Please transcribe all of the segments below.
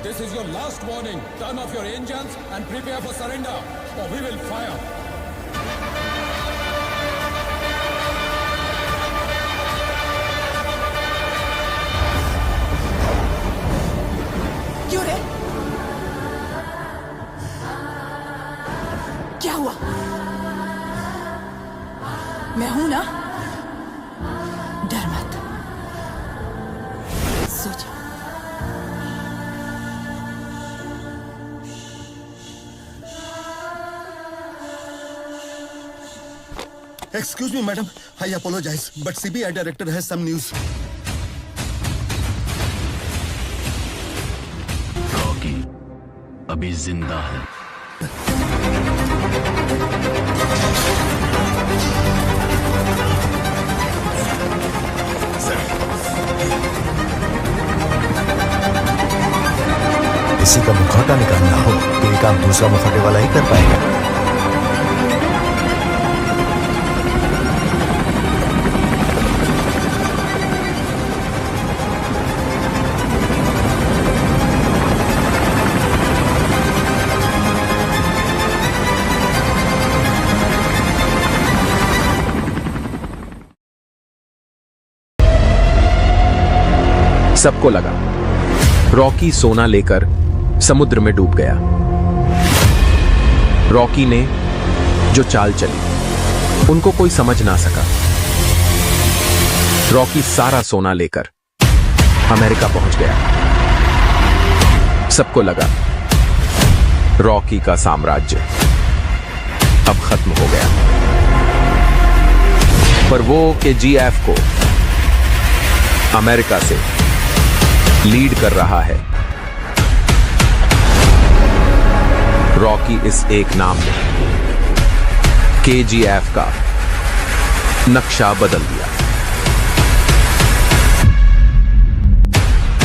This is your last warning. Turn off your engines and prepare for surrender, or we will fire. क्यों रे? क्या हुआ? मैं हूं ना, डर मत, सो जा। Excuse me, madam. I apologize, but CBI director has some news. Rocky अभी जिंदा है। किसी का मुखौटा निकालना हो तो ये काम दूसरा मुखौटे वाला ही कर पाएगा। सबको लगा रॉकी सोना लेकर समुद्र में डूब गया। रॉकी ने जो चाल चली उनको कोई समझ ना सका। रॉकी सारा सोना लेकर अमेरिका पहुंच गया। सबको लगा रॉकी का साम्राज्य अब खत्म हो गया। पर वो KGF को अमेरिका से लीड कर रहा है। रॉकी इस एक नाम ने KGF का नक्शा बदल दिया।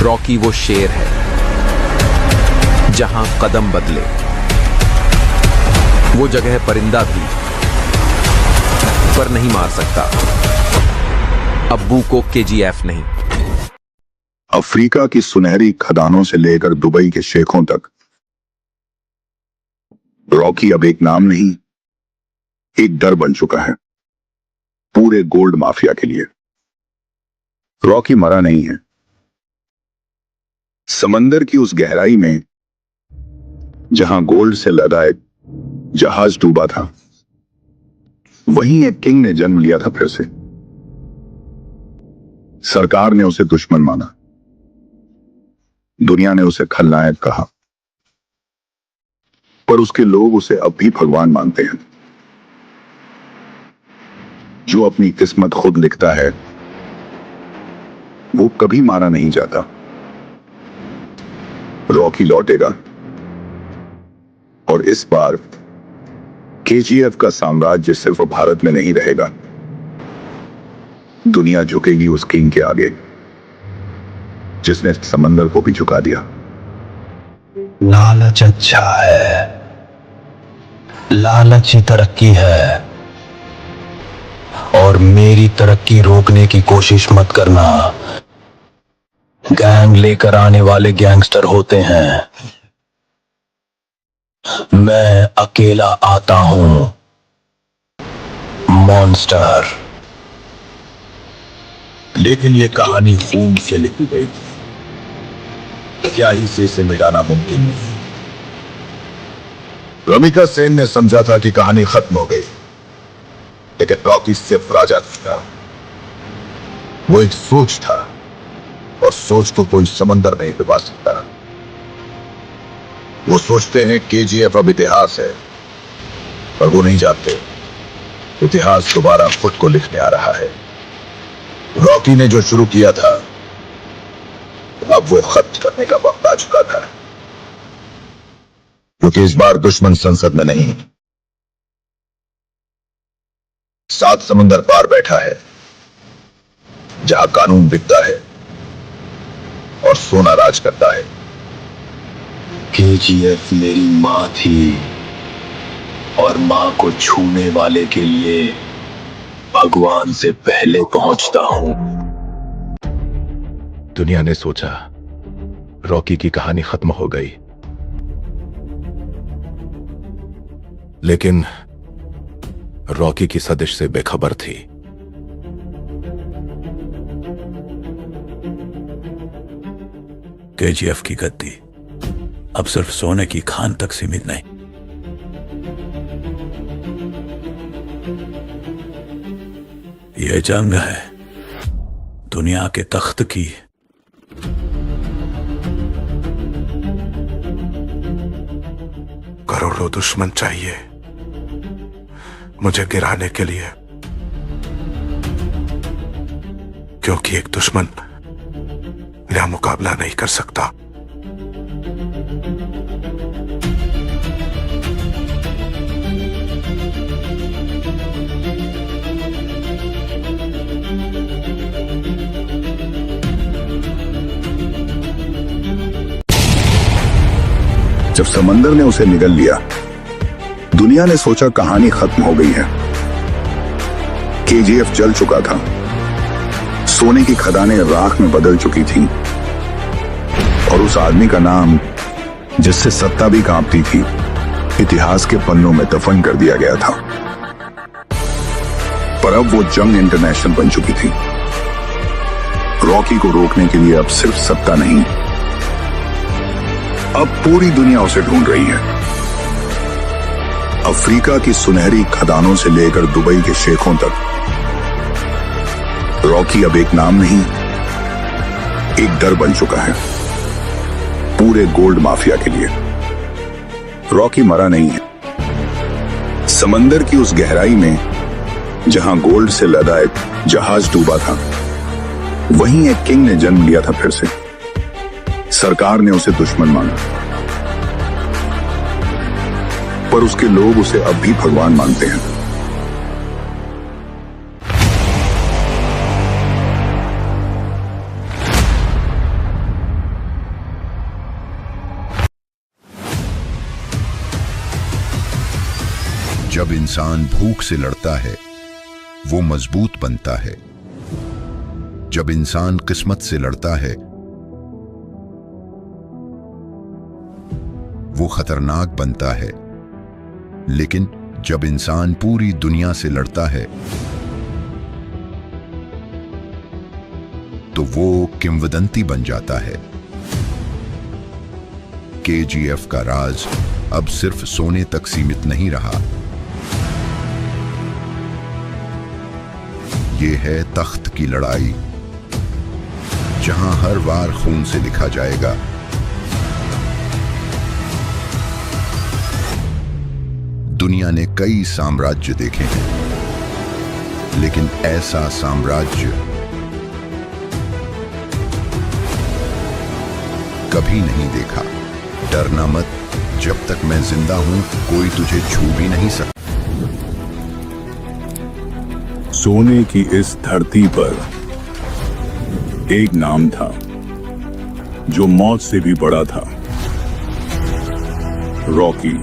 रॉकी वो शेर है जहां कदम बदले वो जगह परिंदा भी पर नहीं मार सकता। अब्बू को KGF नहीं। अफ्रीका की सुनहरी खदानों से लेकर दुबई के शेखों तक रॉकी अब एक नाम नहीं, एक डर बन चुका है पूरे गोल्ड माफिया के लिए। रॉकी मरा नहीं है। समंदर की उस गहराई में जहां गोल्ड से लदा एक जहाज डूबा था, वहीं एक किंग ने जन्म लिया था फिर से। सरकार ने उसे दुश्मन माना, दुनिया ने उसे खलनायक कहा, पर उसके लोग उसे अब भी भगवान मानते हैं। जो अपनी किस्मत खुद लिखता है वो कभी मारा नहीं जाता। रॉकी लौटेगा और इस बार KGF का साम्राज्य सिर्फ भारत में नहीं रहेगा। दुनिया झुकेगी उस किंग के आगे जिसने समंदर को भी झुका दिया। लालच अच्छा है, लालच ही तरक्की है, और मेरी तरक्की रोकने की कोशिश मत करना। गैंग लेकर आने वाले गैंगस्टर होते हैं, मैं अकेला आता हूं, मॉन्स्टर। लेकिन ये कहानी खून से लिखी गई, क्या ही से इसे मिटाना मुमकिन नहीं। रमिका सेन ने समझा था कि कहानी खत्म हो गई, लेकिन रॉकी सिर्फ राजा था। वो एक सोच था, और सोच को कोई समंदर नहीं डुबा सकता। वो सोचते हैं KGF अब इतिहास है, पर वो नहीं जानते इतिहास दोबारा खुद को लिखने आ रहा है। रॉकी ने जो शुरू किया था अब वो खत्म करने का वक्त आ चुका था, क्योंकि इस बार दुश्मन संसद में नहीं, 7 समंदर पार बैठा है, जहां कानून बिकता है और सोना राज करता है। KGF मेरी मां थी, और मां को छूने वाले के लिए भगवान से पहले पहुंचता हूं। दुनिया ने सोचा रॉकी की कहानी खत्म हो गई, लेकिन रॉकी की सदिश से बेखबर थी। केजीएफ की गद्दी अब सिर्फ सोने की खान तक सीमित नहीं, यह जंग है दुनिया के तख्त की। करोड़ों दुश्मन चाहिए मुझे गिराने के लिए, क्योंकि एक दुश्मन मेरा मुकाबला नहीं कर सकता। जब समंदर ने उसे निगल लिया, दुनिया ने सोचा कहानी खत्म हो गई है। केजीएफ जल चुका था, सोने की खदानें राख में बदल चुकी थीं, और उस आदमी का नाम जिससे सत्ता भी कांपती थी, इतिहास के पन्नों में दफन कर दिया गया था। पर अब वो जंग इंटरनेशनल बन चुकी थी। रॉकी को रोकने के लिए अब सिर्फ सत्ता नहीं, अब पूरी दुनिया उसे ढूंढ रही है। अफ्रीका की सुनहरी खदानों से लेकर दुबई के शेखों तक रॉकी अब एक नाम नहीं, एक डर बन चुका है पूरे गोल्ड माफिया के लिए। रॉकी मरा नहीं है। समंदर की उस गहराई में जहां गोल्ड से लदा एक जहाज डूबा था, वहीं एक किंग ने जन्म लिया था फिर से। सरकार ने उसे दुश्मन माना, पर उसके लोग उसे अब भी भगवान मानते हैं। जब इंसान भूख से लड़ता है, वो मजबूत बनता है। जब इंसान किस्मत से लड़ता है, वो खतरनाक बनता है। लेकिन जब इंसान पूरी दुनिया से लड़ता है, तो वो किंवदंती बन जाता है। केजीएफ का राज अब सिर्फ सोने तक सीमित नहीं रहा, ये है तख्त की लड़ाई, जहां हर वार खून से लिखा जाएगा। दुनिया ने कई साम्राज्य देखे हैं, लेकिन ऐसा साम्राज्य कभी नहीं देखा। डरना मत, जब तक मैं जिंदा हूं कोई तुझे छू भी नहीं सकता। सोने की इस धरती पर एक नाम था जो मौत से भी बड़ा था, रॉकी,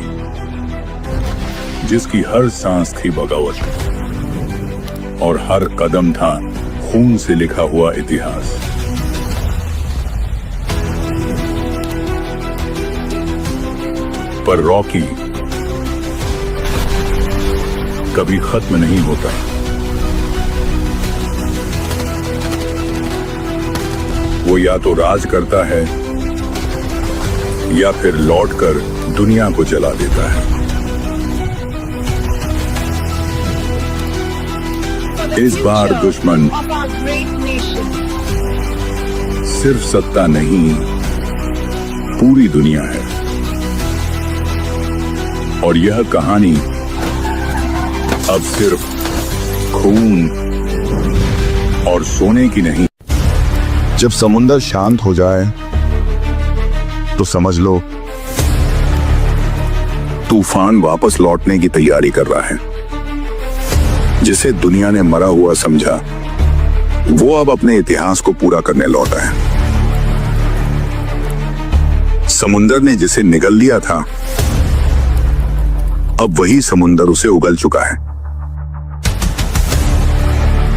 जिसकी हर सांस थी बगावत और हर कदम था खून से लिखा हुआ इतिहास। पर रॉकी कभी खत्म नहीं होता। वो या तो राज करता है या फिर लौटकर दुनिया को जला देता है। इस बार दुश्मन सिर्फ सत्ता नहीं, पूरी दुनिया है। और यह कहानी अब सिर्फ खून और सोने की नहीं। जब समुंदर शांत हो जाए तो समझ लो तूफान वापस लौटने की तैयारी कर रहा है। जिसे दुनिया ने मरा हुआ समझा, वो अब अपने इतिहास को पूरा करने लौटा है। समुंदर ने जिसे निगल लिया था, अब वही समुंदर उसे उगल चुका है।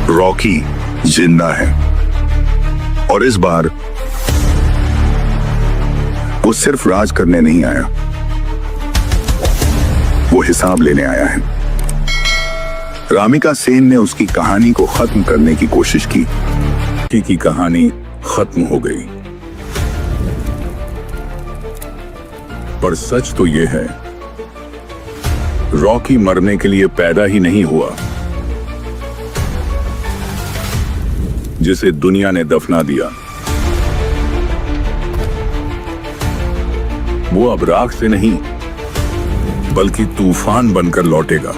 रॉकी जिंदा है, और इस बार वो सिर्फ राज करने नहीं आया, वो हिसाब लेने आया है। रामिका सेन ने उसकी कहानी को खत्म करने की कोशिश की कहानी खत्म हो गई। पर सच तो यह है, रॉकी मरने के लिए पैदा ही नहीं हुआ, जिसे दुनिया ने दफना दिया। वो अब राख से नहीं बल्कि तूफान बनकर लौटेगा।